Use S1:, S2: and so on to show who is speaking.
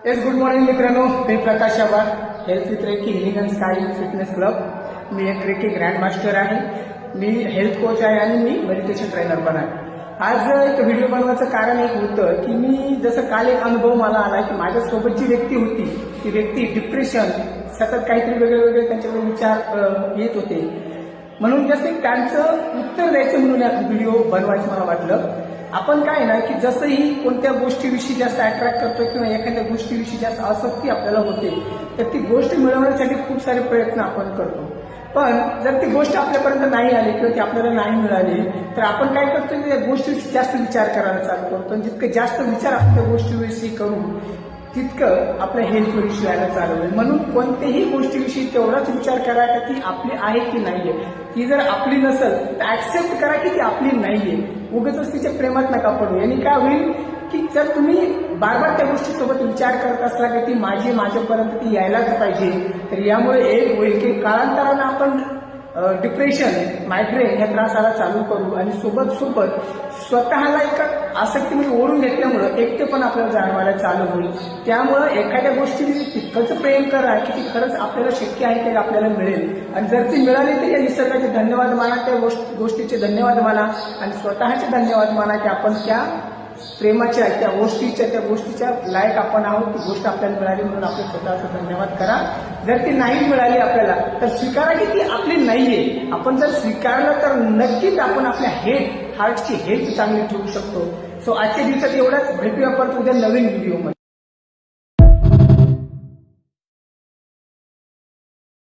S1: Yes, good morning मित्रांनो. मी Prakash Awar, health with reiki healing and sky fitness club. मी एक रेकी ग्रँड मास्टर आहे, मी हेल्थ कोच आहे आणि मी मेडिटेशन ट्रेनर पण आहे. आज एक व्हिडिओ बनवायचं कारण एक होतं की मी जसं काल एक अनुभव मला आला की माझ्यासोबत जी व्यक्ती होती ती व्यक्ती डिप्रेशन, सतत काहीतरी वेगळे वेगळे त्यांच्याकडे विचार येत होते. म्हणून जसं त्यांचं उत्तर द्यायचं म्हणून एक व्हिडिओ बनवायचं मला वाटलं. आपण काय ना की जसंही कोणत्या गोष्टीविषयी जास्त अट्रॅक्ट करतो किंवा एखाद्या गोष्टीविषयी जास्त आसक्ती आपल्याला होते तर ती गोष्ट मिळवण्यासाठी खूप सारे प्रयत्न आपण करतो. पण जर ती गोष्ट आपल्यापर्यंत नाही आली किंवा ती आपल्याला नाही मिळाली तर आपण काय करतो की त्या गोष्टीविषयी जास्त विचार करायला चालू करतो. जितके जास्त विचार आपण त्या गोष्टीविषयी करू तितकं आपल्या हेल्थवर इश्यू यायला चालू होईल. म्हणून कोणत्याही गोष्टीविषयी तेवढाच विचार करा की ती आपली आहे की नाहीये. ती जर आपली नसेल तर ऍक्सेप्ट करा की ती आपली नाहीये. उगाच तिच्या प्रेमात नका पडू. यांनी काय होईल की जर तुम्ही बार बार त्या गोष्टीसोबत विचार करत असला की ती माझ्यापर्यंत ती यायलाच पाहिजे तर यामुळे एक होईल की काळांतरानं आपण डिप्रेशन, मायग्रेन या त्रासाला चालू करू आणि सोबत स्वतःला एका आसक्तीमध्ये ओढून घेतल्यामुळं एकटेपण आपल्याला जाणवायला चालू होईल. त्यामुळं एखाद्या गोष्टीने तितकंच प्रेम करा की ती खरंच आपल्याला शक्य आहे की आपल्याला मिळेल. आणि जर ती मिळाली तर या निसर्गाचे धन्यवाद माना, त्या गोष्टीचे धन्यवाद माना आणि स्वतःचे धन्यवाद माना की आपण त्या प्रेमाच्या, त्या गोष्टीच्या लायक आपण आहोत. ती गोष्ट आपल्याला मिळाली म्हणून आपल्या स्वतःचा धन्यवाद करा. जर ती नाही मिळाली आपल्याला तर स्वीकारा की ती आपली नाहीये. आपण जर स्वीकारलं तर नक्कीच आपण आपल्या हार्टची हेल्थ चांगली ठेवू शकतो. सो आजच्या दिवसात एवढंच. भेटूया परत उद्या नवीन व्हिडिओमध्ये.